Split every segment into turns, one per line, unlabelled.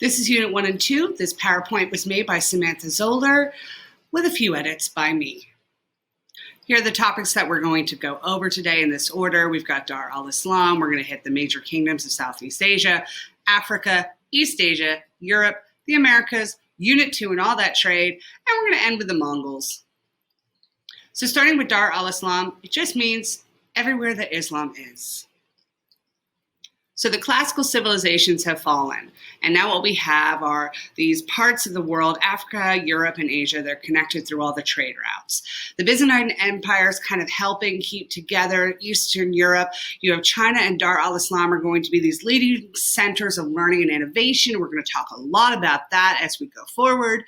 This is Unit 1 and 2. This PowerPoint was made by Samantha Zoller with a few edits by me. Here are the topics that we're going to go over today in this order. We've got Dar al-Islam. We're going to hit the major kingdoms of Southeast Asia, Africa, East Asia, Europe, the Americas, Unit 2 and all that trade, and we're going to end with the Mongols. So starting with Dar al-Islam, it just means everywhere that Islam is. So the classical civilizations have fallen, and now what we have are these parts of the world, Africa, Europe, and Asia. They're connected through all the trade routes. The Byzantine Empire is kind of helping keep together Eastern Europe. You have China and Dar al-Islam are going to be these leading centers of learning and innovation. We're going to talk a lot about that as we go forward.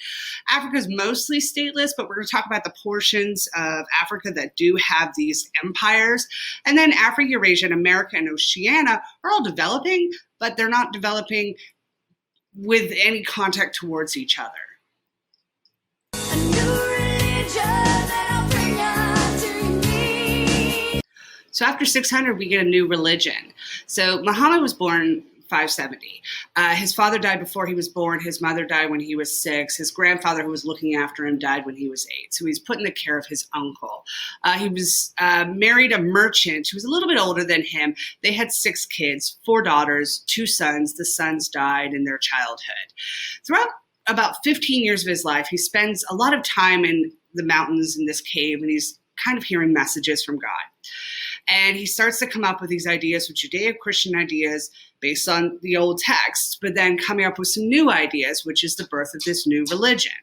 Africa is mostly stateless, but we're going to talk about the portions of Africa that do have these empires. And then Africa, Eurasia, and America and Oceania are all developing, but they're not developing with any contact towards each other. So after 600, we get a new religion. So Muhammad was born 570. His father died before he was born. His mother died when he was 6. His grandfather, who was looking after him, died when he was 8. So he's put in the care of his uncle. He was married a merchant who was a little bit older than him. They had 6 kids, 4 daughters, 2 sons. The sons died in their childhood. Throughout about 15 years of his life, he spends a lot of time in the mountains in this cave, and he's kind of hearing messages from God. And he starts to come up with these ideas, with Judeo-Christian ideas based on the old texts, but then coming up with some new ideas, which is the birth of this new religion.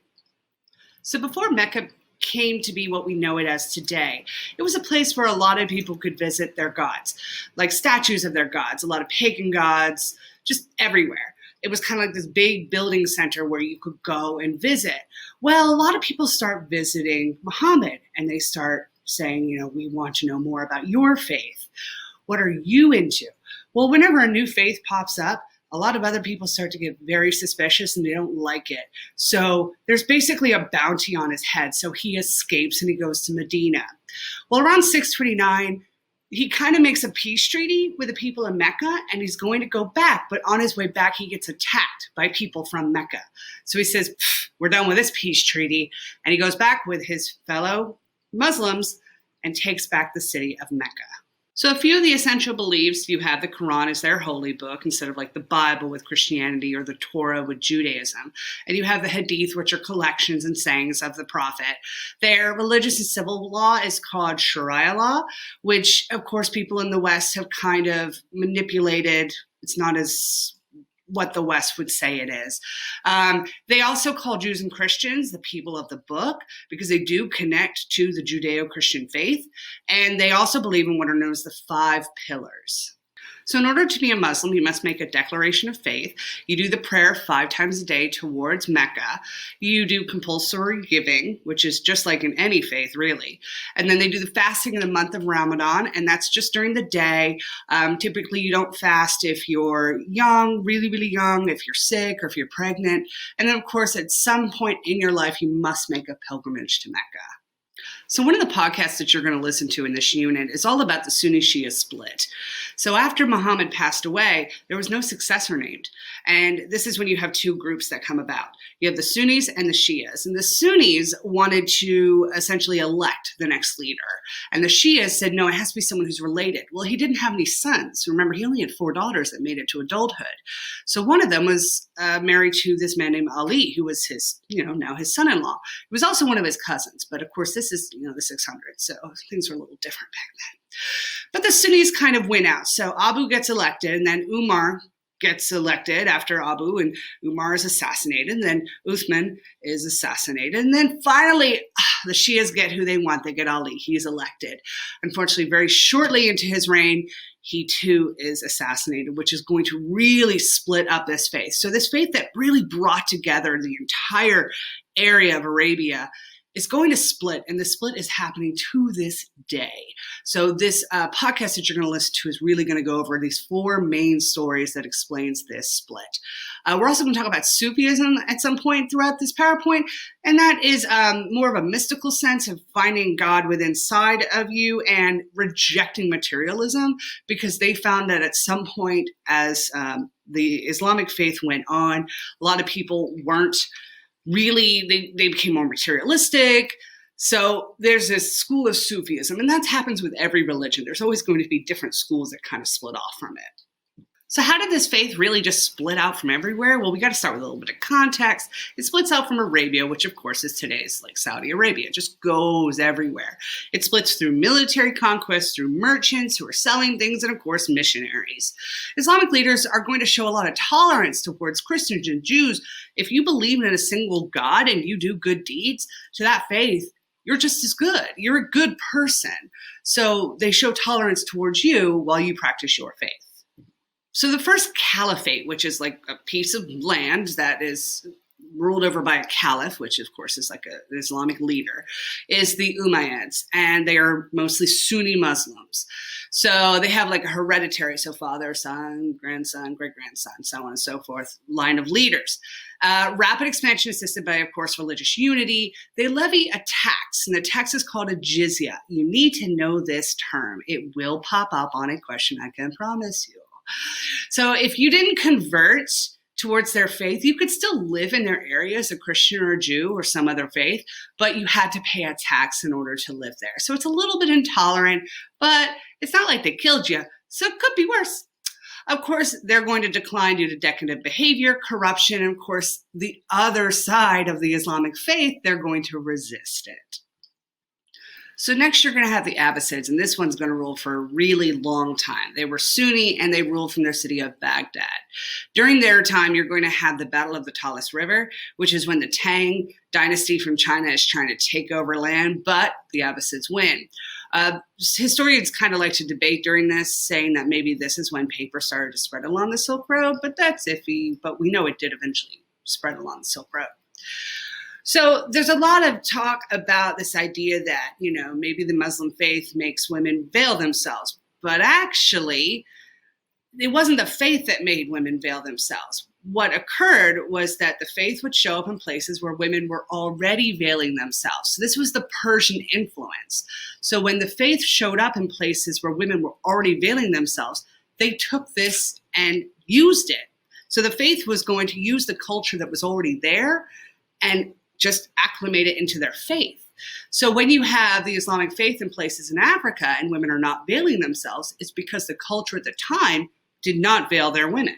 So before Mecca came to be what we know it as today, it was a place where a lot of people could visit their gods, like statues of their gods, a lot of pagan gods, just everywhere. It was kind of like this big building center where you could go and visit. Well, a lot of people start visiting Muhammad, and they start saying, we want to know more about your faith. What are you into? Well, whenever a new faith pops up, a lot of other people start to get very suspicious and they don't like it. So there's basically a bounty on his head. So he escapes and he goes to Medina. Well, around 629, he kind of makes a peace treaty with the people in Mecca, and he's going to go back. But on his way back, he gets attacked by people from Mecca. So he says, we're done with this peace treaty. And he goes back with his fellow Muslims and takes back the city of Mecca. So a few of the essential beliefs, you have the Quran as their holy book instead of like the Bible with Christianity or the Torah with Judaism. And you have the Hadith, which are collections and sayings of the Prophet. Their religious and civil law is called Sharia law, which of course people in the West have kind of manipulated. It's not as what the West would say it is. They also call Jews and Christians the people of the book because they do connect to the Judeo-Christian faith. And they also believe in what are known as the 5 pillars. So in order to be a Muslim, you must make a declaration of faith. You do the prayer 5 times a day towards Mecca. You do compulsory giving, which is just like in any faith, really. And then they do the fasting in the month of Ramadan, and that's just during the day. Typically, you don't fast if you're young, really, really young, if you're sick, or if you're pregnant. And then, of course, at some point in your life, you must make a pilgrimage to Mecca. So one of the podcasts that you're going to listen to in this unit is all about the Sunni-Shia split. So after Muhammad passed away, there was no successor named. And this is when you have 2 groups that come about. You have the Sunnis and the Shias. And the Sunnis wanted to essentially elect the next leader. And the Shias said, no, it has to be someone who's related. Well, he didn't have any sons. Remember, he only had 4 daughters that made it to adulthood. So one of them was married to this man named Ali, who was his, now his son-in-law. He was also one of his cousins. But of course, this is, the 600s. So things were a little different back then. But the Sunnis kind of win out. So Abu gets elected, and then Umar gets elected after Abu, and Umar is assassinated, and then Uthman is assassinated. And then finally, the Shias get who they want. They get Ali. He's elected. Unfortunately, very shortly into his reign, he too is assassinated, which is going to really split up this faith. So this faith that really brought together the entire area of Arabia is going to split, and the split is happening to this day. So this podcast that you're going to listen to is really going to go over these 4 main stories that explains this split. We're also going to talk about Sufism at some point throughout this PowerPoint, and that is more of a mystical sense of finding God within inside of you and rejecting materialism, because they found that at some point as the Islamic faith went on, a lot of people weren't really, they became more materialistic. So there's this school of Sufism, and that happens with every religion. There's always going to be different schools that kind of split off from it. So how did this faith really just split out from everywhere? Well, we got to start with a little bit of context. It splits out from Arabia, which of course is today's like Saudi Arabia. It just goes everywhere. It splits through military conquest, through merchants who are selling things, and of course missionaries. Islamic leaders are going to show a lot of tolerance towards Christians and Jews. If you believe in a single God and you do good deeds to that faith, you're just as good. You're a good person. So they show tolerance towards you while you practice your faith. So the first caliphate, which is like a piece of land that is ruled over by a caliph, which of course is like an Islamic leader, is the Umayyads, and they are mostly Sunni Muslims. So they have like a hereditary, so father, son, grandson, great-grandson, so on and so forth, line of leaders. Rapid expansion assisted by, of course, religious unity. They levy a tax, and the tax is called a jizya. You need to know this term. It will pop up on a question, I can promise you. So if you didn't convert towards their faith, you could still live in their area as a Christian or a Jew or some other faith, but you had to pay a tax in order to live there. So it's a little bit intolerant, but it's not like they killed you, so it could be worse. Of course, they're going to decline due to decadent behavior, corruption, and of course, the other side of the Islamic faith, they're going to resist it. So next you're going to have the Abbasids, and this one's going to rule for a really long time. They were Sunni, and they ruled from their city of Baghdad. During their time, you're going to have the Battle of the Talas River, which is when the Tang dynasty from China is trying to take over land, but the Abbasids win. Historians kind of like to debate during this, saying that maybe this is when paper started to spread along the Silk Road, but that's iffy, but we know it did eventually spread along the Silk Road. So there's a lot of talk about this idea that, you know, maybe the Muslim faith makes women veil themselves, but actually it wasn't the faith that made women veil themselves. What occurred was that the faith would show up in places where women were already veiling themselves. So this was the Persian influence. So when the faith showed up in places where women were already veiling themselves, they took this and used it. So the faith was going to use the culture that was already there and just acclimate it into their faith. So when you have the Islamic faith in places in Africa and women are not veiling themselves, it's because the culture at the time did not veil their women.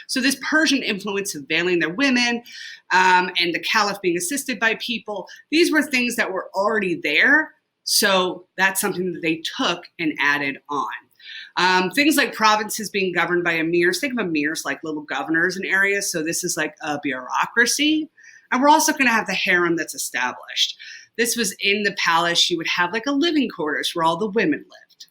So this Persian influence of veiling their women and the caliph being assisted by people, these were things that were already there. So that's something that they took and added on. Things like provinces being governed by emirs. Think of emirs like little governors in areas. So this is like a bureaucracy. And we're also going to have the harem that's established. This was in the palace. You would have like a living quarters where all the women lived.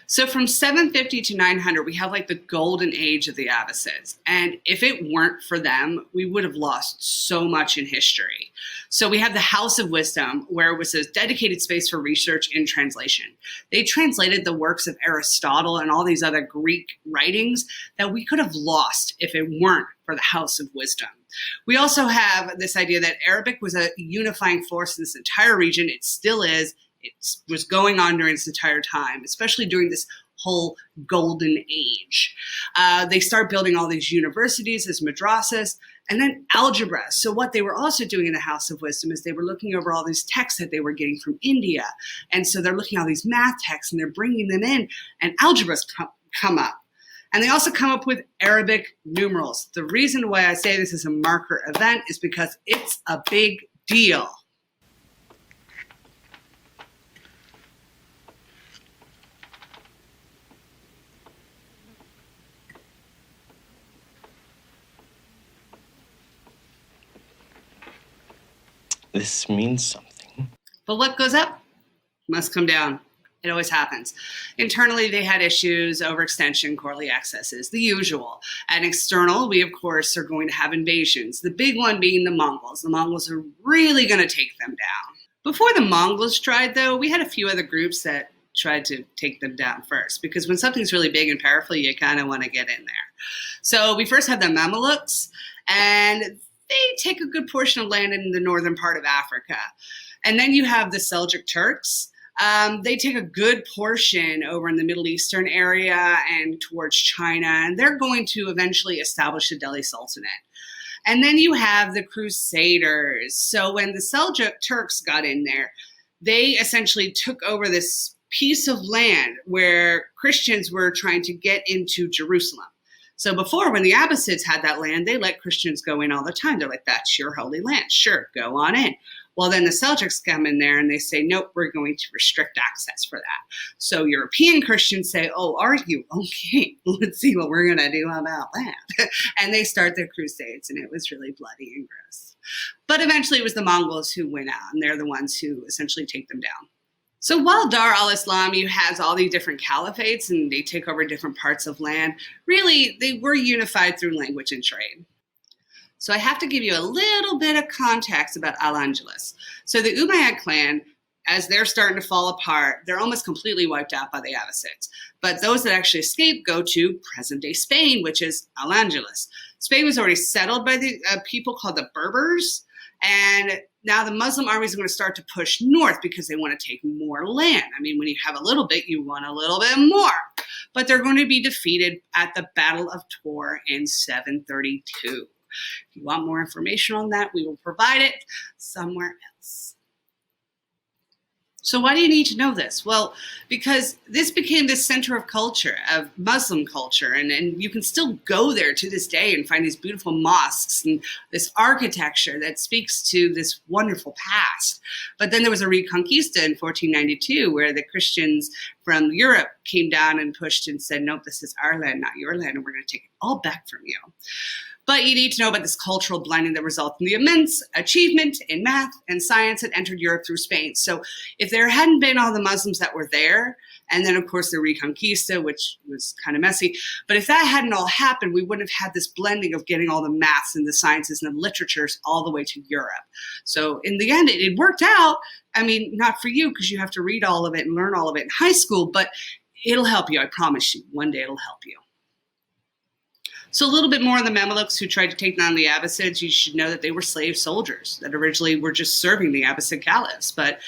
So from 750 to 900, we have like the golden age of the Abbasids. And if it weren't for them, we would have lost so much in history. So we have the House of Wisdom, where it was a dedicated space for research and translation. They translated the works of Aristotle and all these other Greek writings that we could have lost if it weren't for the House of Wisdom. We also have this idea that Arabic was a unifying force in this entire region. It still is. It was going on during this entire time, especially during this whole golden age. They start building all these universities as madrasas, and then algebra. So what they were also doing in the House of Wisdom is they were looking over all these texts that they were getting from India. And so they're looking at all these math texts and they're bringing them in, and algebras come up. And they also come up with Arabic numerals. The reason why I say this is a marker event is because it's a big deal.
This means something.
But what goes up must come down. It always happens. Internally, they had issues, overextension, courtly excesses, the usual. And external, we, of course, are going to have invasions. The big one being the Mongols. The Mongols are really going to take them down. Before the Mongols tried, though, we had a few other groups that tried to take them down first, because when something's really big and powerful, you kind of want to get in there. So we first had the Mamelukes, and they take a good portion of land in the northern part of Africa. And then you have the Seljuk Turks. They take a good portion over in the Middle Eastern area and towards China, and they're going to eventually establish the Delhi Sultanate. And then you have the Crusaders. So when the Seljuk Turks got in there, they essentially took over this piece of land where Christians were trying to get into Jerusalem. So before, when the Abbasids had that land, they let Christians go in all the time. They're like, that's your holy land. Sure, go on in. Well, then the Seljuks come in there and they say, nope, we're going to restrict access for that. So European Christians say, oh, are you? Okay, let's see what we're going to do about that. And they start their crusades, and it was really bloody and gross. But eventually it was the Mongols who went out, and they're the ones who essentially take them down. So while Dar al-Islam has all these different caliphates and they take over different parts of land, really they were unified through language and trade. So I have to give you a little bit of context about Al-Andalus. So the Umayyad clan, as they're starting to fall apart, they're almost completely wiped out by the Abbasids. But those that actually escape go to present-day Spain, which is Al-Andalus. Spain was already settled by the people called the Berbers, and now the Muslim armies are going to start to push north because they want to take more land. I mean, when you have a little bit, you want a little bit more. But they're going to be defeated at the Battle of Tor in 732. If you want more information on that, we will provide it somewhere else. So why do you need to know this? Well, because this became the center of culture, of Muslim culture, and you can still go there to this day and find these beautiful mosques and this architecture that speaks to this wonderful past. But then there was a Reconquista in 1492 where the Christians from Europe came down and pushed and said, nope, this is our land, not your land, and we're going to take it all back from you. But you need to know about this cultural blending that resulted in the immense achievement in math and science that entered Europe through Spain. So if there hadn't been all the Muslims that were there, and then, of course, the Reconquista, which was kind of messy, but if that hadn't all happened, we wouldn't have had this blending of getting all the maths and the sciences and the literatures all the way to Europe. So in the end, it worked out. I mean, not for you, because you have to read all of it and learn all of it in high school, but it'll help you. I promise you. One day it'll help you. So a little bit more on the Mamelukes who tried to take down the Abbasids. You should know that they were slave soldiers that originally were just serving the Abbasid caliphs, but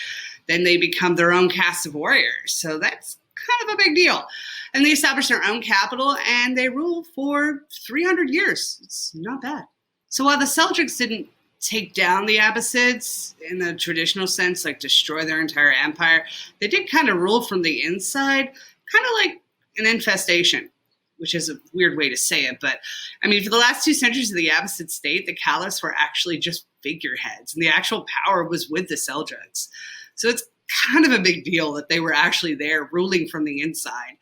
then they become their own caste of warriors. So that's kind of a big deal. And they established their own capital, and they ruled for 300 years. It's not bad. So while the Seljuks didn't take down the Abbasids in the traditional sense, like destroy their entire empire, they did kind of rule from the inside, kind of like an infestation, which is a weird way to say it. But I mean, for the last 2 centuries of the Abbasid state, the caliphs were actually just figureheads, and the actual power was with the Seljuks. So it's kind of a big deal that they were actually there ruling from the inside.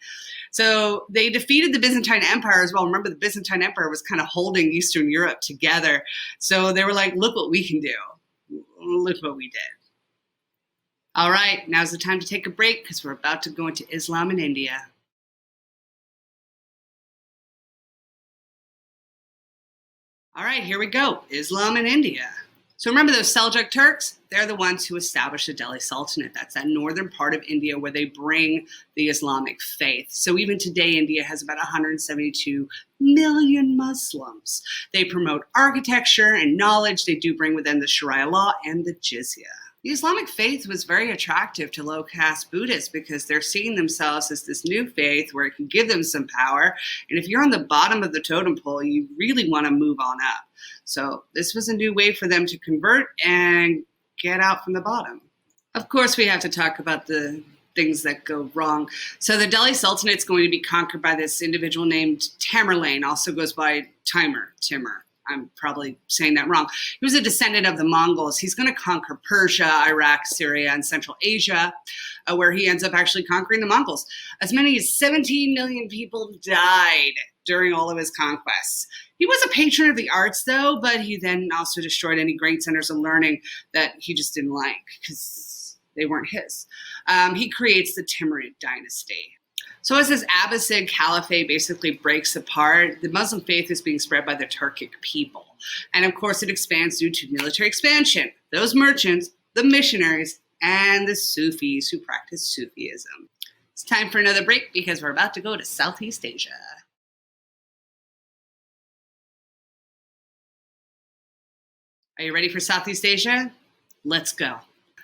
So they defeated the Byzantine Empire as well. Remember, the Byzantine Empire was kind of holding Eastern Europe together. So they were like, look what we can do. Look what we did. All right, now's the time to take a break because we're about to go into Islam in India. All right, here we go. Islam in India. So remember those Seljuk Turks? They're the ones who established the Delhi Sultanate. That's that northern part of India where they bring the Islamic faith. So even today, India has about 172 million Muslims. They promote architecture and knowledge. They do bring with them the Sharia law and the jizya. The Islamic faith was very attractive to low-caste Buddhists because they're seeing themselves as this new faith where it can give them some power. And if you're on the bottom of the totem pole, you really want to move on up. So this was a new way for them to convert and get out from the bottom. Of course, we have to talk about the things that go wrong. So the Delhi Sultanate is going to be conquered by this individual named Tamerlane, also goes by Timur. I'm probably saying that wrong. He was a descendant of the Mongols. He's going to conquer Persia, Iraq, Syria, and Central Asia, where he ends up actually conquering the Mongols. As many as 17 million people died during all of his conquests. He was a patron of the arts, though, but he then also destroyed any great centers of learning that he just didn't like because they weren't his. He creates the Timurid dynasty. So as this Abbasid caliphate basically breaks apart, the Muslim faith is being spread by the Turkic people. And of course, it expands due to military expansion. Those merchants, the missionaries, and the Sufis who practice Sufism. It's time for another break because we're about to go to Southeast Asia. Are you ready for Southeast Asia? Let's go.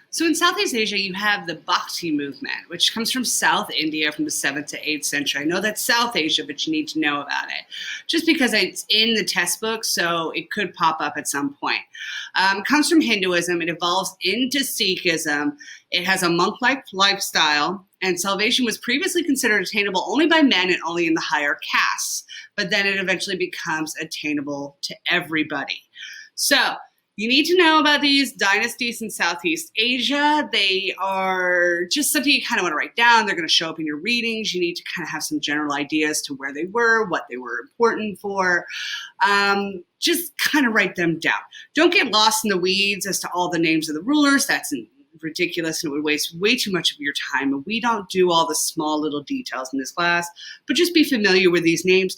So in Southeast Asia, you have the Bhakti movement, which comes from South India from the 7th to 8th century. I know that's South Asia, but you need to know about it. Just because it's in the test book, so it could pop up at some point. It comes from Hinduism. It evolves into Sikhism. It has a monk-like lifestyle, and salvation was previously considered attainable only by men and only in the higher castes. But then it eventually becomes attainable to everybody. So you need to know about these dynasties in Southeast Asia. They are just something you kind of want to write down. They're going to show up in your readings. You need to kind of have some general ideas to where they were, what they were important for. Just kind of write them down. Don't get lost in the weeds as to all the names of the rulers. That's ridiculous and it would waste way too much of your time. And we don't do all the small little details in this class, but just be familiar with these names.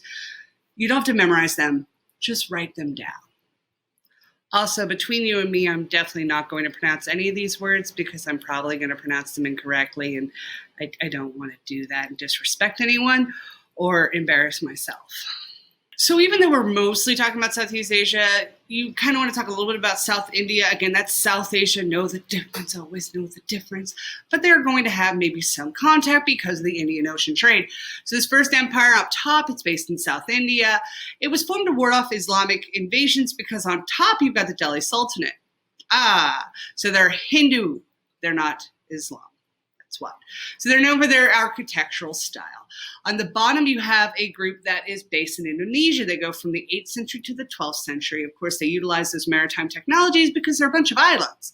You don't have to memorize them. Just write them down. Also, between you and me, I'm definitely not going to pronounce any of these words because I'm probably going to pronounce them incorrectly, and I don't want to do that and disrespect anyone or embarrass myself. So even though we're mostly talking about Southeast Asia, you kind of want to talk a little bit about South India. Again, that's South Asia. Know the difference. Always know the difference. But they're going to have maybe some contact because of the Indian Ocean trade. So this first empire up top, it's based in South India. It was formed to ward off Islamic invasions because on top you've got the Delhi Sultanate. So they're Hindu. They're not Islam. What. So they're known for their architectural style. On the bottom, you have a group that is based in Indonesia. They go from the 8th century to the 12th century. Of course, they utilize those maritime technologies because they're a bunch of islands.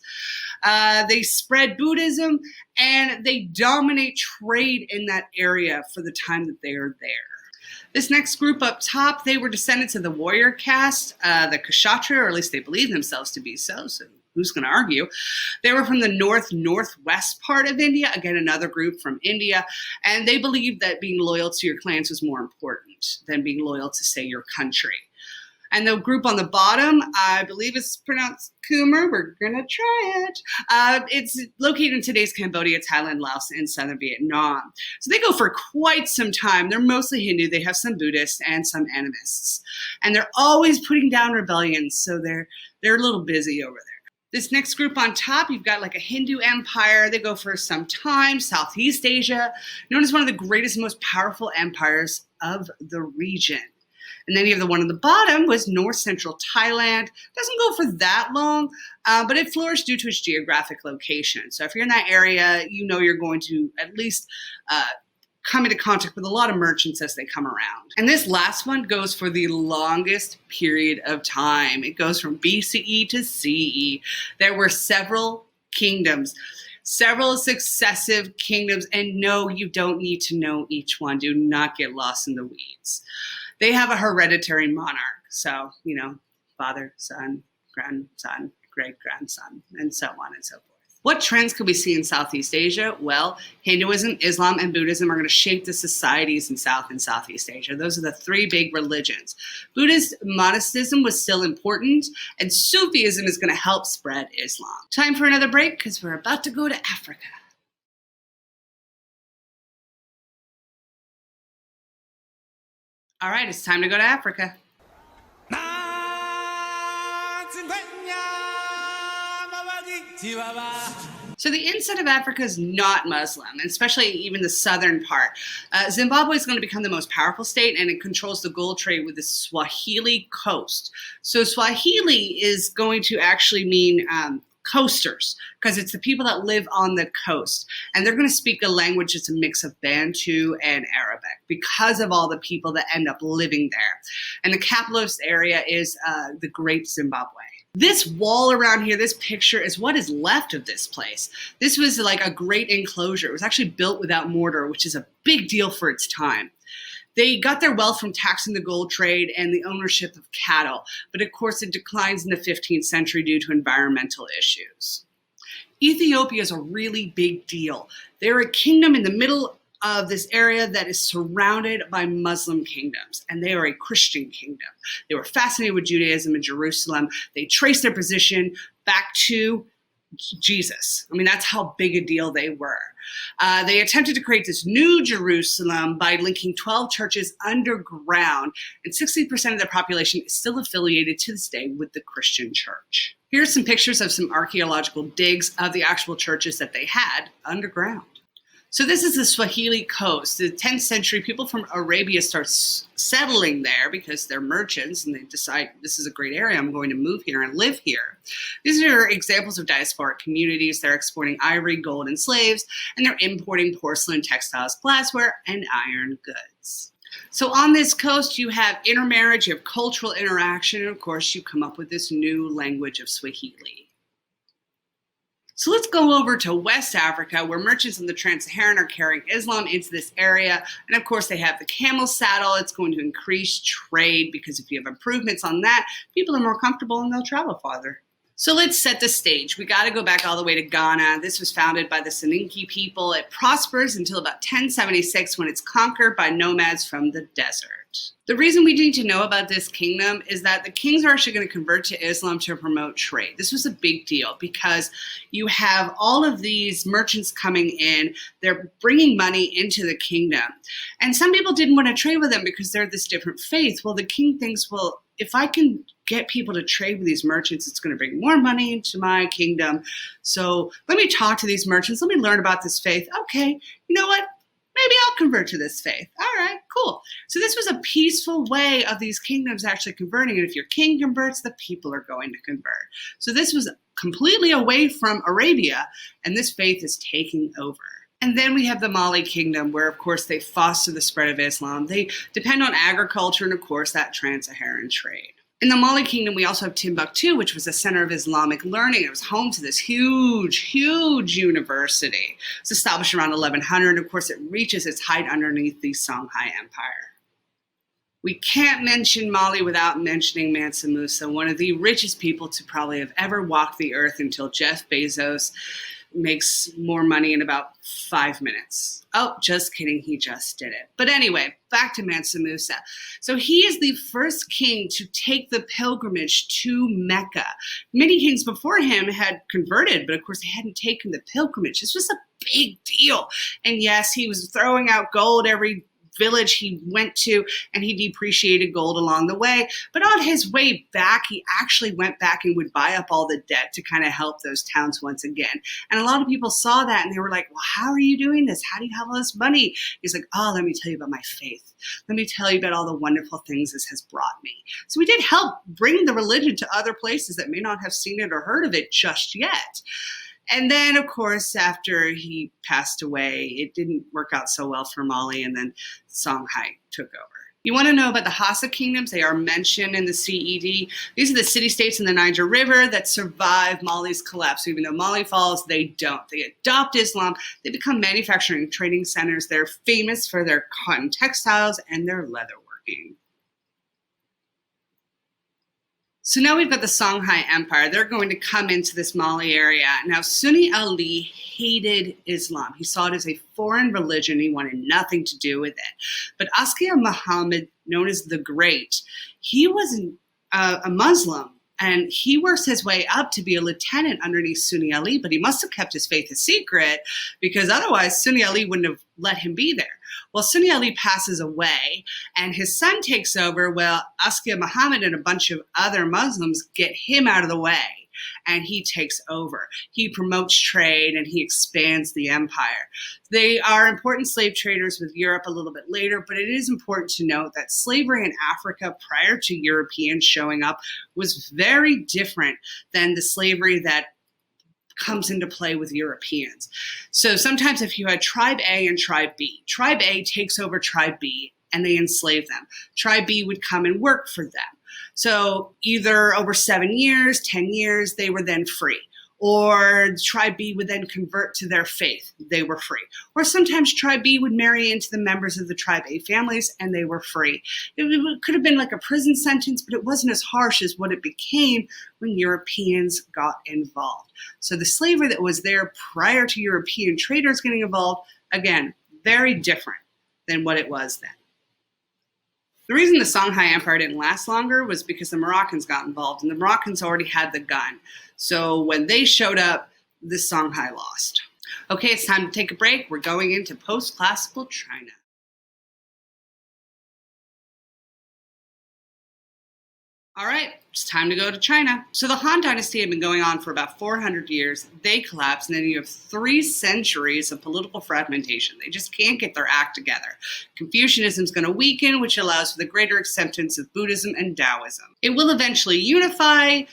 They spread Buddhism, and they dominate trade in that area for the time that they are there. This next group up top, they were descendants of the warrior caste, the Kshatriya, or at least they believe themselves to be so who's going to argue? They were from the northwest part of India, again, another group from India, and they believed that being loyal to your clans was more important than being loyal to, say, your country. And the group on the bottom, I believe it's pronounced Khmer. We're going to try it. It's located in today's Cambodia, Thailand, Laos, and southern Vietnam. So they go for quite some time. They're mostly Hindu. They have some Buddhists and some animists. And they're always putting down rebellions, so they're a little busy over there. This next group on top, you've got like a Hindu empire. They go for some time. Southeast Asia, known as one of the greatest, most powerful empires of the region. And then you have the one on the bottom was north central Thailand. Doesn't go for that long, but it flourished due to its geographic location. So if you're in that area, you know you're going to at least come into contact with a lot of merchants as they come around. And this last one goes for the longest period of time. It goes from BCE to CE. There were several kingdoms, several successive kingdoms, and no, you don't need to know each one. Do not get lost in the weeds. They have a hereditary monarch. So, father, son, grandson, great-grandson, and so on and so forth. What trends could we see in Southeast Asia? Well, Hinduism, Islam, and Buddhism are going to shape the societies in South and Southeast Asia. Those are the three big religions. Buddhist monasticism was still important, and Sufism is going to help spread Islam. Time for another break because we're about to go to Africa. All right, it's time to go to Africa. So the inside of Africa is not Muslim, especially even the southern part. Zimbabwe is going to become the most powerful state, and it controls the gold trade with the Swahili coast. So Swahili is going to actually mean coasters, because it's the people that live on the coast. And they're going to speak a language that's a mix of Bantu and Arabic because of all the people that end up living there. And the capital of this area is the Great Zimbabwe. This wall around here, this picture, is what is left of this place. This was like a great enclosure. It was actually built without mortar, which is a big deal for its time. They got their wealth from taxing the gold trade and the ownership of cattle, but of course it declines in the 15th century due to environmental issues. Ethiopia is a really big deal. They're a kingdom in the middle of this area that is surrounded by Muslim kingdoms, and they are a Christian kingdom. They were fascinated with Judaism in Jerusalem. They traced their position back to Jesus. I mean, that's how big a deal they were. They attempted to create this new Jerusalem by linking 12 churches underground, and 60% of the population is still affiliated to this day with the Christian church. Here's some pictures of some archaeological digs of the actual churches that they had underground. So this is the Swahili coast. The 10th century, people from Arabia start settling there because they're merchants and they decide this is a great area. I'm going to move here and live here. These are examples of diasporic communities. They're exporting ivory, gold, and slaves, and they're importing porcelain, textiles, glassware, and iron goods. So on this coast, you have intermarriage, you have cultural interaction, and of course, you come up with this new language of Swahili. So let's go over to West Africa, where merchants in the Trans-Saharan are carrying Islam into this area. And of course, they have the camel saddle. It's going to increase trade because if you have improvements on that, people are more comfortable and they'll travel farther. So let's set the stage. We got to go back all the way to Ghana. This was founded by the Soninke people. It prospers until about 1076 when it's conquered by nomads from the desert. The reason we need to know about this kingdom is that the kings are actually going to convert to Islam to promote trade. This was a big deal because you have all of these merchants coming in. They're bringing money into the kingdom. And some people didn't want to trade with them because they're this different faith. Well, the king thinks, well, if I can get people to trade with these merchants, it's going to bring more money into my kingdom. So let me talk to these merchants. Let me learn about this faith. Okay, you know what? Maybe I'll convert to this faith. All right, cool. So this was a peaceful way of these kingdoms actually converting. And if your king converts, the people are going to convert. So this was completely away from Arabia, and this faith is taking over. And then we have the Mali kingdom, where, of course, they foster the spread of Islam. They depend on agriculture and, of course, that trans-Saharan trade. In the Mali kingdom, we also have Timbuktu, which was a center of Islamic learning. It was home to this huge, huge university. It was established around 1100. Of course, it reaches its height underneath the Songhai Empire. We can't mention Mali without mentioning Mansa Musa, one of the richest people to probably have ever walked the earth until Jeff Bezos makes more money in about 5 minutes. Oh, just kidding. He just did it. But anyway, back to Mansa Musa. So he is the first king to take the pilgrimage to Mecca. Many kings before him had converted, but of course they hadn't taken the pilgrimage. This was a big deal. And yes, he was throwing out gold every village he went to, and he depreciated gold along the way. But on his way back, he actually went back and would buy up all the debt to kind of help those towns once again. And a lot of people saw that and they were like, well, how are you doing this? How do you have all this money? He's like, oh, let me tell you about my faith. Let me tell you about all the wonderful things this has brought me. So we did help bring the religion to other places that may not have seen it or heard of it just yet. And then, of course, after he passed away, it didn't work out so well for Mali, and then Songhai took over. You want to know about the Hassa kingdoms? They are mentioned in the CED. These are the city-states in the Niger River that survive Mali's collapse. Even though Mali falls, they don't. They adopt Islam. They become manufacturing and trading centers. They're famous for their cotton textiles and their leatherworking. So now we've got the Songhai Empire. They're going to come into this Mali area. Now, Sunni Ali hated Islam. He saw it as a foreign religion. He wanted nothing to do with it. But Askia Muhammad, known as the Great, he was a Muslim, and he works his way up to be a lieutenant underneath Sunni Ali, but he must have kept his faith a secret because otherwise Sunni Ali wouldn't have let him be there. Well, Sunni Ali passes away and his son takes over. Well, Askia Muhammad and a bunch of other Muslims get him out of the way and he takes over. He promotes trade and he expands the empire. They are important slave traders with Europe a little bit later, but it is important to note that slavery in Africa prior to Europeans showing up was very different than the slavery that comes into play with Europeans. So sometimes if you had tribe A and tribe A takes over tribe B and they enslave them. Tribe B would come and work for them. So either over 7 years, 10 years, they were then free. Or tribe B would then convert to their faith. They were free. Or sometimes tribe B would marry into the members of the tribe A families and they were free. It could have been like a prison sentence, but it wasn't as harsh as what it became when Europeans got involved. So the slavery that was there prior to European traders getting involved, again, very different than what it was then. The reason the Songhai Empire didn't last longer was because the Moroccans got involved, and the Moroccans already had the gun. So when they showed up, the Songhai lost. Okay, it's time to take a break. We're going into post-classical China. All right, it's time to go to China. So the Han Dynasty had been going on for about 400 years. They collapse, and then you have 3 centuries of political fragmentation. They just can't get their act together. Confucianism is going to weaken, which allows for the greater acceptance of Buddhism and Taoism. It will eventually unify,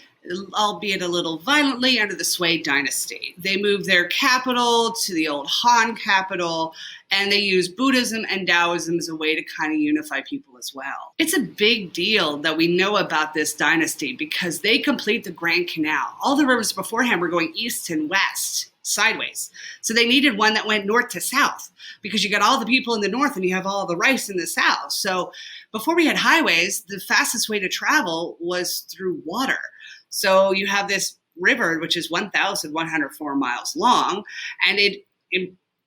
albeit a little violently, under the Sui dynasty. They move their capital to the old Han capital, and they use Buddhism and Taoism as a way to kind of unify people as well. It's a big deal that we know about this dynasty because they complete the Grand Canal. All the rivers beforehand were going east and west, sideways. So they needed one that went north to south because you got all the people in the north and you have all the rice in the south. So before we had highways, the fastest way to travel was through water. So you have this river, which is 1,104 miles long, and it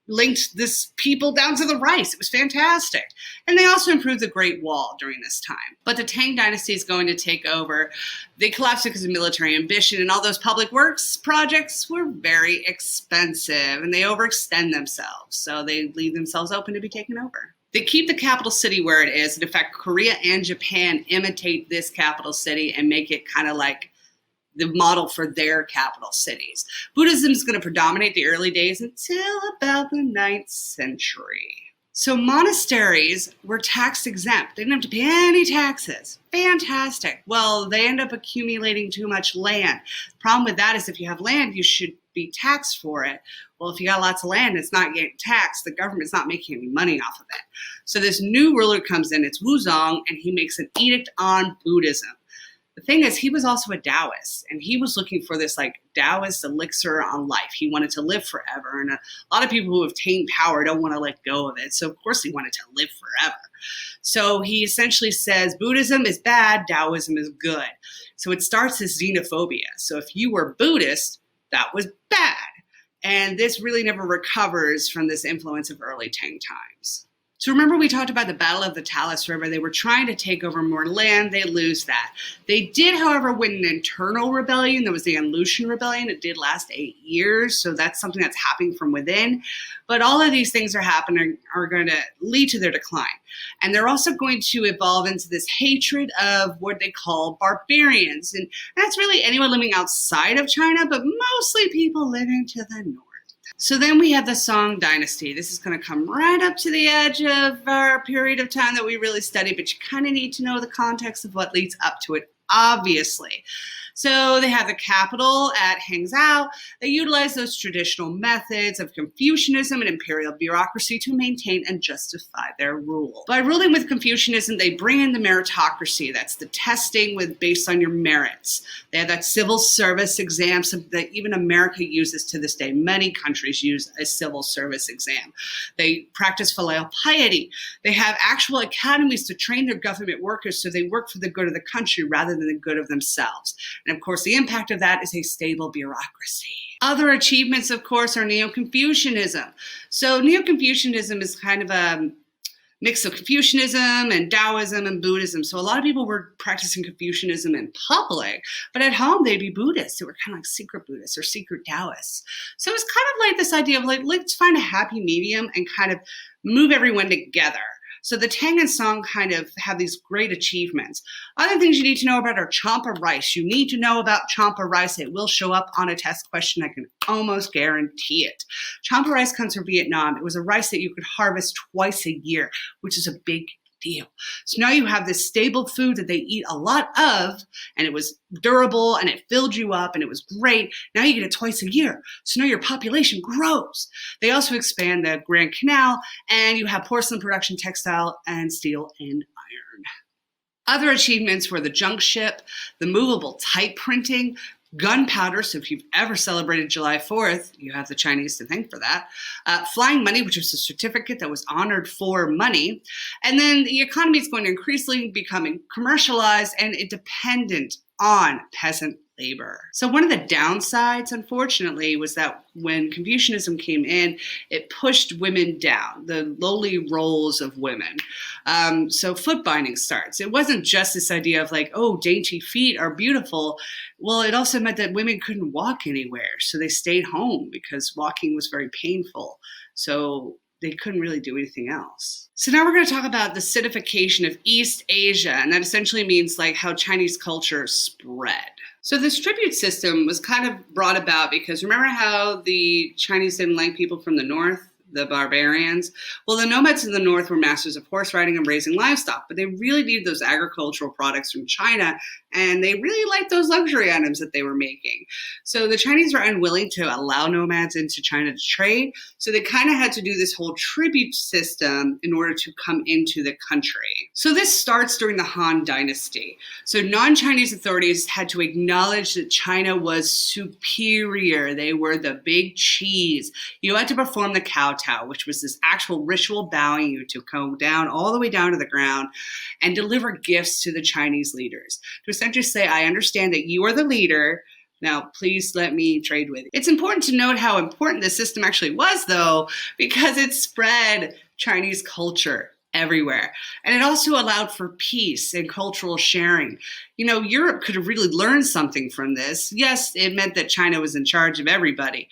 linked this people down to the rice. It was fantastic. And they also improved the Great Wall during this time. But the Tang Dynasty is going to take over. They collapsed because of military ambition, and all those public works projects were very expensive, and they overextend themselves. So they leave themselves open to be taken over. They keep the capital city where it is. And in fact, Korea and Japan imitate this capital city and make it kind of like the model for their capital cities. Buddhism is going to predominate the early days until about the 9th century. So monasteries were tax exempt. They didn't have to pay any taxes. Fantastic. Well, they end up accumulating too much land. The problem with that is if you have land, you should be taxed for it. Well, if you got lots of land, it's not getting taxed. The government's not making any money off of it. So this new ruler comes in, it's Wuzong, and he makes an edict on Buddhism. The thing is, he was also a Taoist, and he was looking for this like Taoist elixir on life. He wanted to live forever, and a lot of people who obtain power don't want to let go of it. So of course he wanted to live forever. So he essentially says Buddhism is bad, Taoism is good. So it starts this xenophobia. So if you were Buddhist, that was bad. And this really never recovers from this influence of early Tang times. So remember we talked about the Battle of the Talas River. They were trying to take over more land. They lose that. They did, however, win an internal rebellion. There was the Aleutian Rebellion. It did last 8 years. So that's something that's happening from within. But all of these things are going to lead to their decline. And they're also going to evolve into this hatred of what they call barbarians. And that's really anyone living outside of China, but mostly people living to the north. So then we have the Song Dynasty. This is going to come right up to the edge of our period of time that we really study, but you kind of need to know the context of what leads up to it, obviously. So they have the capital at Hangzhou. They utilize those traditional methods of Confucianism and imperial bureaucracy to maintain and justify their rule. By ruling with Confucianism, they bring in the meritocracy. That's the testing based on your merits. They have that civil service exam that even America uses to this day. Many countries use a civil service exam. They practice filial piety. They have actual academies to train their government workers so they work for the good of the country rather than the good of themselves. And of course, the impact of that is a stable bureaucracy. Other achievements, of course, are Neo-Confucianism. So Neo-Confucianism is kind of a mix of Confucianism and Taoism and Buddhism. So a lot of people were practicing Confucianism in public, but at home they'd be Buddhists who were kind of like secret Buddhists or secret Taoists. So it's kind of like this idea of like, let's find a happy medium and kind of move everyone together. So the Tang and Song kind of have these great achievements. Other things you need to know about are champa rice. You need to know about champa rice. It will show up on a test question. I can almost guarantee it. Champa rice comes from Vietnam. It was a rice that you could harvest twice a year, which is a big deal. So now you have this stable food that they eat a lot of, and it was durable and it filled you up and it was great. Now you get it twice a year. So now your population grows. They also expand the Grand Canal, and you have porcelain production, textile, and steel and iron. Other achievements were the junk ship, the movable type printing, gunpowder. So if you've ever celebrated July 4th, you have the Chinese to thank for that. Flying money, which was a certificate that was honored for money. And then the economy is going to increasingly becoming commercialized and dependent on peasant labor. So one of the downsides, unfortunately, was that when Confucianism came in, it pushed women down, the lowly roles of women. So foot binding starts. It wasn't just this idea of like, oh, dainty feet are beautiful. Well, it also meant that women couldn't walk anywhere. So they stayed home because walking was very painful. So they couldn't really do anything else. So now we're going to talk about the Sinification of East Asia, and that essentially means like how Chinese culture spread. So this tribute system was kind of brought about because remember how the Chinese didn't like people from the north, the barbarians? Well, the nomads in the north were masters of horse riding and raising livestock, but they really needed those agricultural products from China, and they really liked those luxury items that they were making. So the Chinese were unwilling to allow nomads into China to trade, so they kind of had to do this whole tribute system in order to come into the country. So this starts during the Han Dynasty. So non-Chinese authorities had to acknowledge that China was superior. They were the big cheese. You had to perform the kowtow, which was this actual ritual bowing. You to come down all the way down to the ground and deliver gifts to the Chinese leaders to essentially say, I understand that you are the leader. Now, please let me trade with you. It's important to note how important this system actually was, though, because it spread Chinese culture everywhere. And it also allowed for peace and cultural sharing. You know, Europe could have really learned something from this. Yes, it meant that China was in charge of everybody.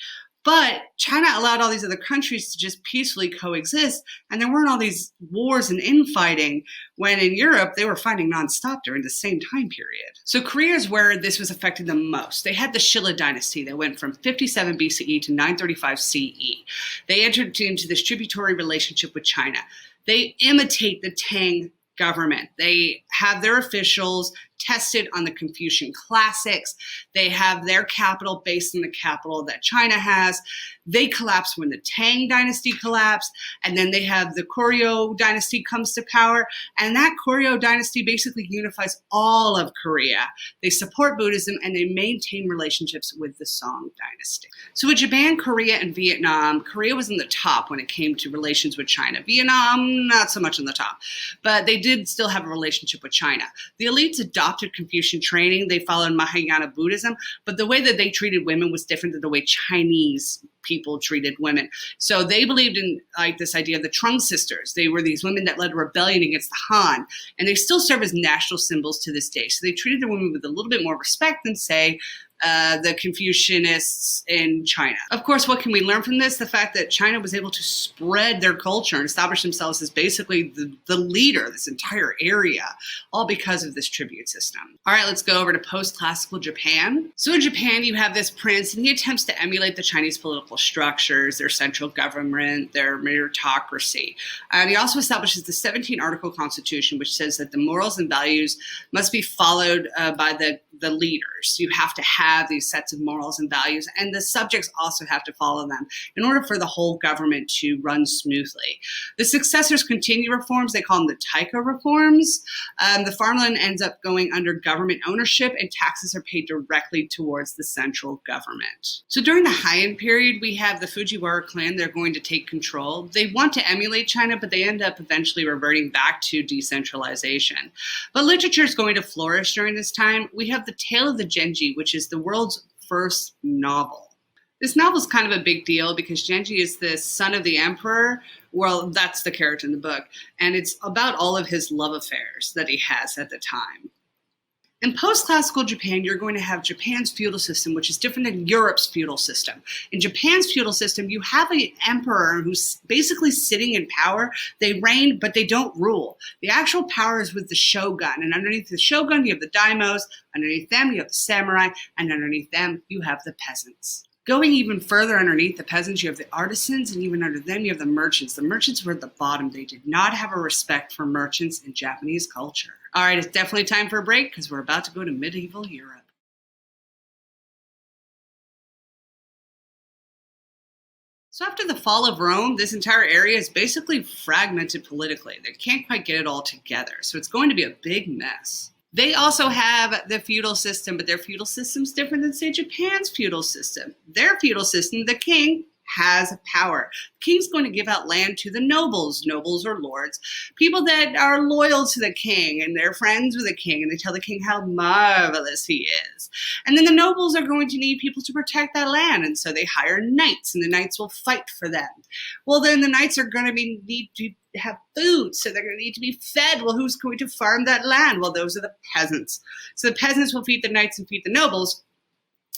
But China allowed all these other countries to just peacefully coexist, and there weren't all these wars and infighting, when in Europe, they were fighting nonstop during the same time period. So Korea is where this was affected the most. They had the Shilla dynasty that went from 57 BCE to 935 CE. They entered into this tributary relationship with China. They imitate the Tang government. They have their officials tested on the Confucian classics. They have their capital based in the capital that China has. They collapse when the Tang dynasty collapsed, and then they have the Koryo dynasty comes to power, and that Koryo dynasty basically unifies all of Korea. They support Buddhism, and they maintain relationships with the Song dynasty. So with Japan, Korea, and Vietnam, Korea was in the top when it came to relations with China. Vietnam, not so much in the top, but they did still have a relationship with China. The elites adopted Confucian training. They followed Mahayana Buddhism, but the way that they treated women was different than the way Chinese people treated women. So they believed in like this idea of the Trung sisters. They were these women that led a rebellion against the Han, and they still serve as national symbols to this day. So they treated the women with a little bit more respect than, say, the Confucianists in China. Of course, what can we learn from this? The fact that China was able to spread their culture and establish themselves as basically the leader of this entire area, all because of this tribute system. All right, let's go over to post-classical Japan. So in Japan, you have this prince, and he attempts to emulate the Chinese political structures, their central government, their meritocracy. And he also establishes the 17-article constitution, which says that the morals and values must be followed by the leaders. You have to have these sets of morals and values, and the subjects also have to follow them in order for the whole government to run smoothly. The successors continue reforms. They call them the Taika reforms. The farmland ends up going under government ownership, and taxes are paid directly towards the central government. So during the Heian period, we have the Fujiwara clan. They're going to take control. They want to emulate China, but they end up eventually reverting back to decentralization. But literature is going to flourish during this time. We have the Tale of the Genji, which is the world's first novel. This novel is kind of a big deal because Genji is the son of the emperor. Well, that's the character in the book. And it's about all of his love affairs that he has at the time. In post-classical Japan, you're going to have Japan's feudal system, which is different than Europe's feudal system. In Japan's feudal system, you have an emperor who's basically sitting in power. They reign, but they don't rule. The actual power is with the shogun. And underneath the shogun, you have the daimyos. Underneath them, you have the samurai. And underneath them, you have the peasants. Going even further underneath the peasants, you have the artisans, and even under them, you have the merchants. The merchants were at the bottom. They did not have a respect for merchants in Japanese culture. All right, it's definitely time for a break because we're about to go to medieval Europe. So after the fall of Rome, this entire area is basically fragmented politically. They can't quite get it all together, so it's going to be a big mess. They also have the feudal system, but their feudal system is different than, say, Japan's feudal system. Their feudal system, the king has power. The king's going to give out land to the nobles or lords, people that are loyal to the king and they're friends with the king, and they tell the king how marvelous he is. And then the nobles are going to need people to protect that land, and so they hire knights, and the knights will fight for them. Well, then the knights are going to need to have food, so they're going to need to be fed. Well, who's going to farm that land? Well, those are the peasants. So the peasants will feed the knights and feed the nobles.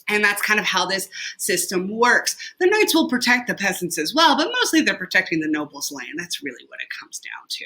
And that's kind of how this system works. The knights will protect the peasants as well, but mostly they're protecting the nobles' land. That's really what it comes down to.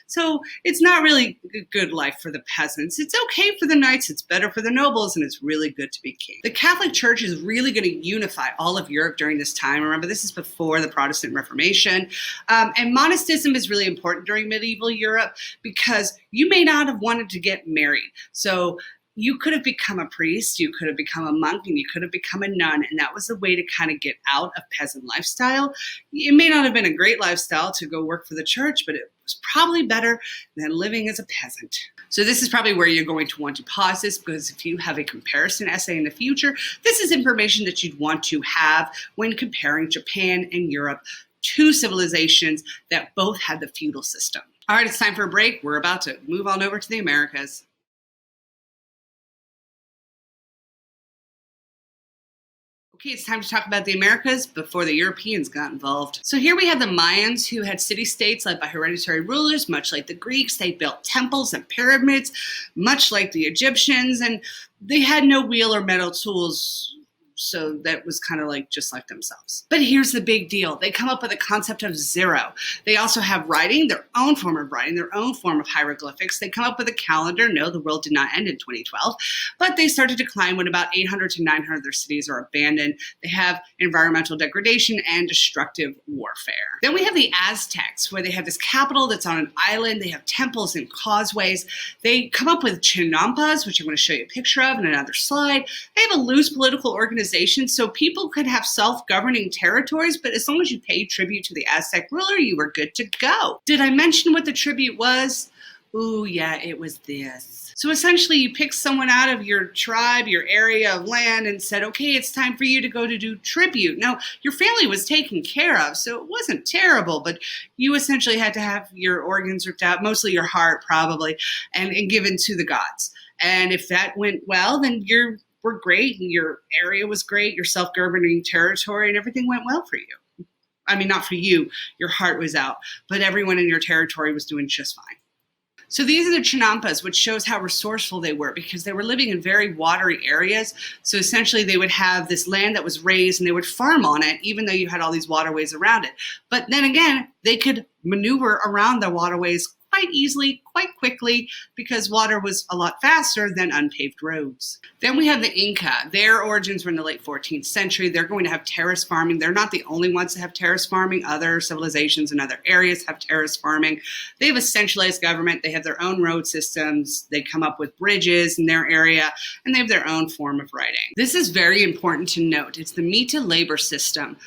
So it's not really a good life for the peasants. It's okay for the knights, it's better for the nobles, and it's really good to be king. The Catholic Church is really going to unify all of Europe during this time. Remember, this is before the Protestant Reformation. And monasticism is really important during medieval Europe because you may not have wanted to get married. So you could have become a priest, you could have become a monk, and you could have become a nun, and that was the way to kind of get out of peasant lifestyle. It may not have been a great lifestyle to go work for the church, but it was probably better than living as a peasant. So this is probably where you're going to want to pause this, because if you have a comparison essay in the future, this is information that you'd want to have when comparing Japan and Europe, two civilizations that both had the feudal system. All right, it's time for a break. We're about to move on over to the Americas. Okay, it's time to talk about the Americas before the Europeans got involved. So here we have the Mayans, who had city-states led by hereditary rulers, much like the Greeks. They built temples and pyramids, much like the Egyptians, and they had no wheel or metal tools, so that was kind of like just like themselves. But here's the big deal. They come up with a concept of zero. They also have writing, their own form of writing, their own form of hieroglyphics. They come up with a calendar. No, the world did not end in 2012, but they start to decline when about 800 to 900 of their cities are abandoned. They have environmental degradation and destructive warfare. Then we have the Aztecs, where they have this capital that's on an island. They have temples and causeways. They come up with chinampas, which I'm going to show you a picture of in another slide. They have a loose political organization, so people could have self-governing territories, but as long as you paid tribute to the Aztec ruler, you were good to go. Did I mention what the tribute was? Ooh, yeah, it was this. So essentially, you picked someone out of your tribe, your area of land, and said, okay, it's time for you to go to do tribute. Now, your family was taken care of, so it wasn't terrible, but you essentially had to have your organs ripped out, mostly your heart probably, and given to the gods. And if that went well, then were great, and your area was great, your self-governing territory, and everything went well for you. I mean, not for you, your heart was out, but everyone in your territory was doing just fine. So these are the chinampas, which shows how resourceful they were because they were living in very watery areas. So essentially they would have this land that was raised and they would farm on it, even though you had all these waterways around it. But then again, they could maneuver around the waterways quite easily, quite quickly, because water was a lot faster than unpaved roads. Then we have the Inca. Their origins were in the late 14th century. They're going to have terrace farming. They're not the only ones that have terrace farming. Other civilizations in other areas have terrace farming. They have a centralized government. They have their own road systems. They come up with bridges in their area, and they have their own form of writing. This is very important to note. It's the Mita labor system.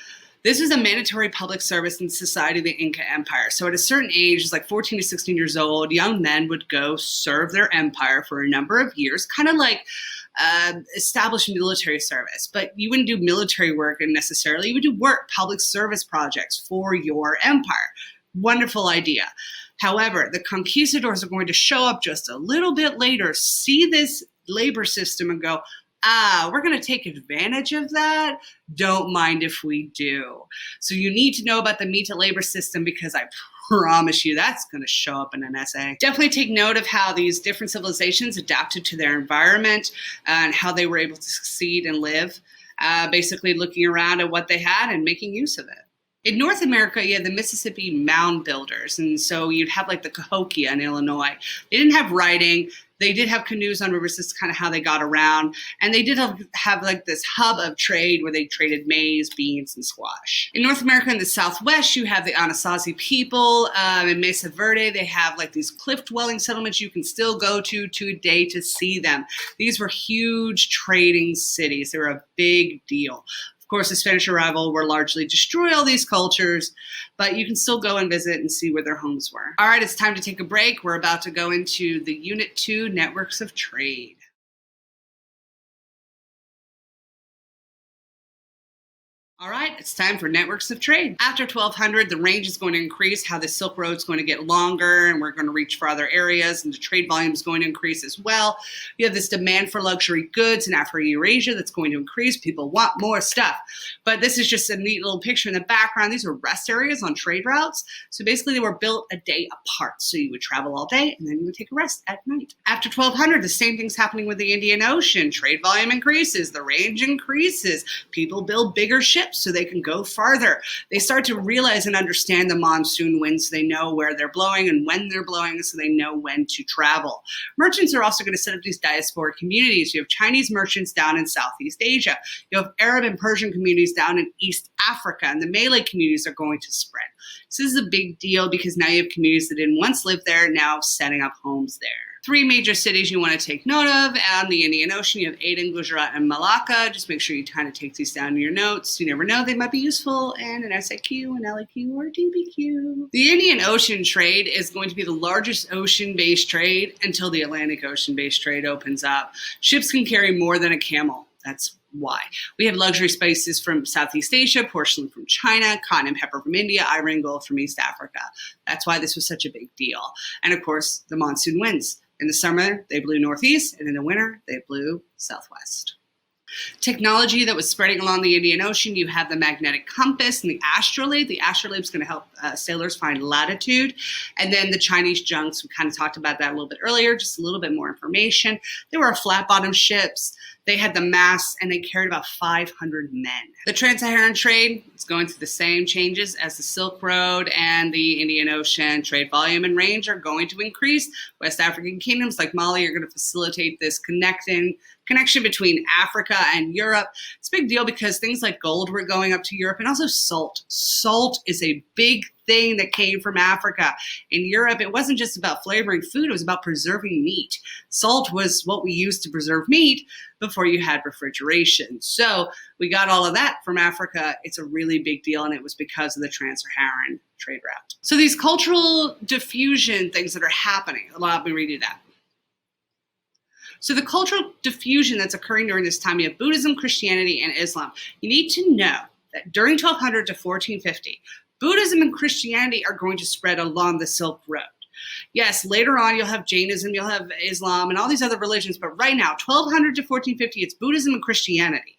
This was a mandatory public service in society of the Inca Empire. So at a certain age, like 14 to 16 years old, young men would go serve their empire for a number of years, kind of like establish military service. But you wouldn't do military work necessarily. You would do work, public service projects for your empire. Wonderful idea. However, the conquistadors are going to show up just a little bit later, see this labor system and go, we're going to take advantage of that. Don't mind if we do. So you need to know about the Mita labor system because I promise you that's going to show up in an essay. Definitely take note of how these different civilizations adapted to their environment and how they were able to succeed and live, basically looking around at what they had and making use of it. In North America, you had the Mississippi mound builders, and so you'd have like the Cahokia in Illinois. They didn't have writing. They did have canoes on rivers. This is kind of how they got around. And they did have like this hub of trade where they traded maize, beans, and squash. In North America, in the Southwest, you have the Anasazi people. In Mesa Verde, they have like these cliff-dwelling settlements you can still go to today to see them. These were huge trading cities. They were a big deal. Of course, the Spanish arrival were largely destroy all these cultures, but you can still go and visit and see where their homes were. All right, it's time to take a break. We're about to go into the Unit 2, Networks of Trade. All right, it's time for networks of trade. After 1200, the range is going to increase, how the Silk Road is going to get longer, and we're going to reach farther areas, and the trade volume is going to increase as well. You have this demand for luxury goods in Afro-Eurasia that's going to increase. People want more stuff. But this is just a neat little picture in the background. These are rest areas on trade routes. So basically, they were built a day apart. So you would travel all day, and then you would take a rest at night. After 1200, the same thing's happening with the Indian Ocean. Trade volume increases. The range increases. People build bigger ships so they can go farther. They start to realize and understand the monsoon winds. So they know where they're blowing and when they're blowing, so they know when to travel. Merchants are also going to set up these diasporic communities. You have Chinese merchants down in Southeast Asia. You have Arab and Persian communities down in East Africa, and the Malay communities are going to spread. So this is a big deal because now you have communities that didn't once live there, now setting up homes there. 3 major cities you want to take note of on the Indian Ocean. You have Aden, Gujarat, and Malacca. Just make sure you kind of take these down in your notes. You never know, they might be useful in an SAQ, an LAQ, or a DBQ. The Indian Ocean trade is going to be the largest ocean-based trade until the Atlantic Ocean-based trade opens up. Ships can carry more than a camel. That's why. We have luxury spices from Southeast Asia, porcelain from China, cotton and pepper from India, ivory and gold from East Africa. That's why this was such a big deal. And of course, the monsoon winds. In the summer, they blew northeast, and in the winter, they blew southwest. Technology that was spreading along the Indian Ocean, you have the magnetic compass and the astrolabe. The astrolabe is going to help sailors find latitude. And then the Chinese junks, we kind of talked about that a little bit earlier, just a little bit more information. They were flat-bottom ships. They had the masts, and they carried about 500 men. The trans-Saharan trade is going through the same changes as the Silk Road and the Indian Ocean. Trade volume and range are going to increase. West African kingdoms like Mali are going to facilitate this connection between Africa and Europe. It's a big deal because things like gold were going up to Europe, and also salt. Salt is a big thing that came from Africa. In Europe, it wasn't just about flavoring food, it was about preserving meat. Salt was what we used to preserve meat before you had refrigeration. So we got all of that from Africa. It's a really big deal, and it was because of the trans-Saharan trade route. So these cultural diffusion things that are happening, let me read you that. So the cultural diffusion that's occurring during this time, you have Buddhism, Christianity, and Islam. You need to know that during 1200 to 1450, Buddhism and Christianity are going to spread along the Silk Road. Yes, later on you'll have Jainism, you'll have Islam, and all these other religions, but right now, 1200 to 1450, it's Buddhism and Christianity.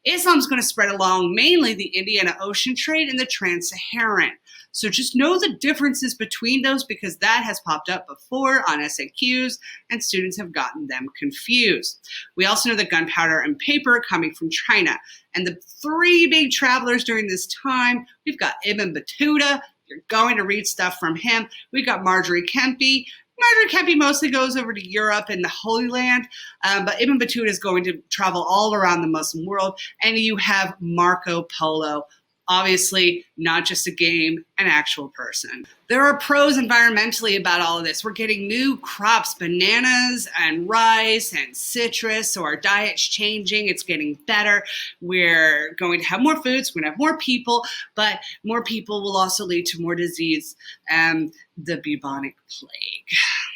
Islam's going to spread along mainly the Indian Ocean trade and the trans-Saharan. So just know the differences between those because that has popped up before on SAQs and students have gotten them confused. We also know the gunpowder and paper coming from China. And the 3 big travelers during this time, we've got Ibn Battuta. You're going to read stuff from him. We've got Marjorie Kempe. Marjorie Kempe mostly goes over to Europe and the Holy Land, but Ibn Battuta is going to travel all around the Muslim world. And you have Marco Polo. Obviously, not just a game, an actual person. There are pros environmentally about all of this. We're getting new crops, bananas and rice and citrus, so our diet's changing. It's getting better. We're going to have more foods. We're going to have more people, but more people will also lead to more disease and the bubonic plague.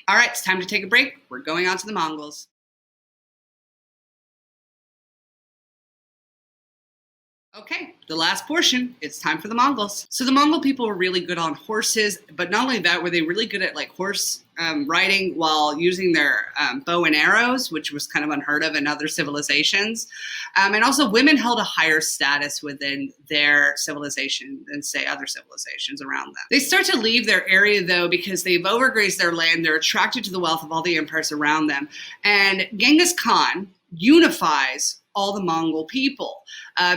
All right, it's time to take a break. We're going on to the Mongols. Okay, the last portion, it's time for the Mongols. So the Mongol people were really good on horses, but not only that, were they really good at like horse riding while using their bow and arrows, which was kind of unheard of in other civilizations. And also women held a higher status within their civilization than say other civilizations around them. They start to leave their area though because they've overgrazed their land. They're attracted to the wealth of all the empires around them. And Genghis Khan unifies all the Mongol people.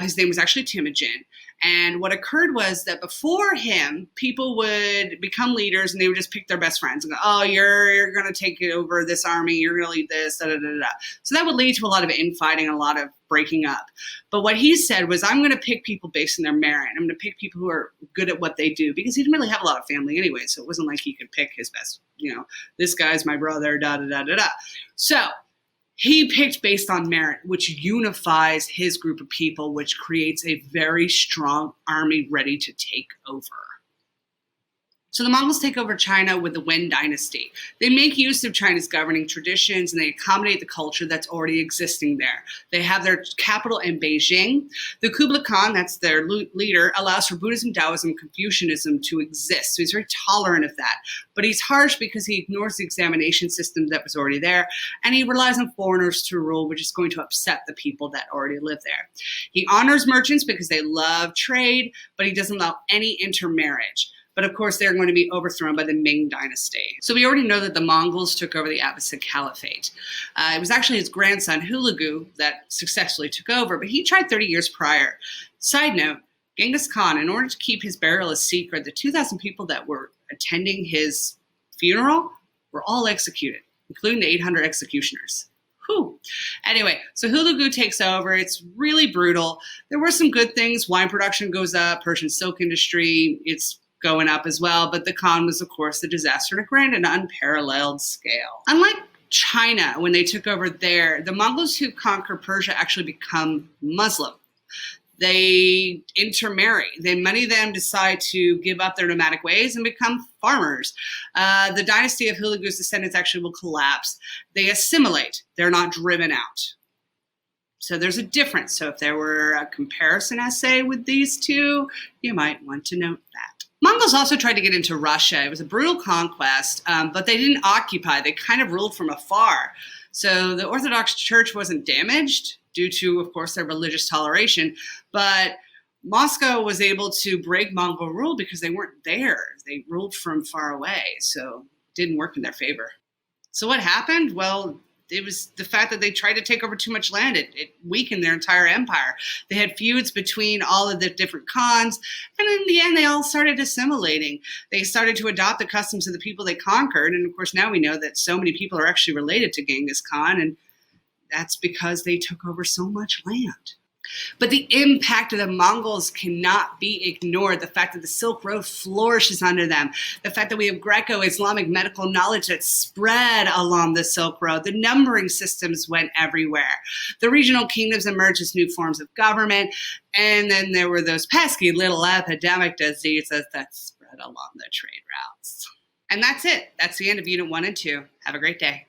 His name was actually Temujin. And what occurred was that before him, people would become leaders and they would just pick their best friends and go, oh, you're going to take over this army, you're going to lead this, da, da, da, da. So that would lead to a lot of infighting and a lot of breaking up. But what he said was, I'm going to pick people based on their merit. I'm going to pick people who are good at what they do because he didn't really have a lot of family anyway. So it wasn't like he could pick his best, this guy's my brother, da, da, da, da, da. So he picked based on merit, which unifies his group of people, which creates a very strong army ready to take over. So the Mongols take over China with the Wen dynasty. They make use of China's governing traditions and they accommodate the culture that's already existing there. They have their capital in Beijing. The Kublai Khan, that's their leader, allows for Buddhism, Taoism, Confucianism to exist. So he's very tolerant of that. But he's harsh because he ignores the examination system that was already there and he relies on foreigners to rule, which is going to upset the people that already live there. He honors merchants because they love trade, but he doesn't allow any intermarriage. But of course, they're going to be overthrown by the Ming dynasty. So we already know that the Mongols took over the Abbasid Caliphate. It was actually his grandson, Hulagu, that successfully took over, but he tried 30 years prior. Side note, Genghis Khan, in order to keep his burial a secret, the 2,000 people that were attending his funeral were all executed, including the 800 executioners. Whew. Anyway, so Hulagu takes over. It's really brutal. There were some good things. Wine production goes up, Persian silk industry, it's going up as well, but the Khan was, of course, a disaster on a grand and unparalleled scale. Unlike China, when they took over there, the Mongols who conquer Persia actually become Muslim. They intermarry. Many of them decide to give up their nomadic ways and become farmers. The dynasty of Hulagu's descendants actually will collapse. They assimilate. They're not driven out. So there's a difference. So if there were a comparison essay with these two, you might want to note that. Mongols also tried to get into Russia. It was a brutal conquest, but they didn't occupy. They kind of ruled from afar. So the Orthodox Church wasn't damaged due to, of course, their religious toleration, but Moscow was able to break Mongol rule because they weren't there. They ruled from far away, so it didn't work in their favor. So what happened? Well, it was the fact that they tried to take over too much land. It weakened their entire empire. They had feuds between all of the different Khans, and in the end, they all started assimilating. They started to adopt the customs of the people they conquered, and of course, now we know that so many people are actually related to Genghis Khan, and that's because they took over so much land. But the impact of the Mongols cannot be ignored. The fact that the Silk Road flourishes under them, the fact that we have Greco-Islamic medical knowledge that spread along the Silk Road, the numbering systems went everywhere. The regional kingdoms emerged as new forms of government, and then there were those pesky little epidemic diseases that spread along the trade routes. And that's it. That's the end of Unit 1 and 2. Have a great day.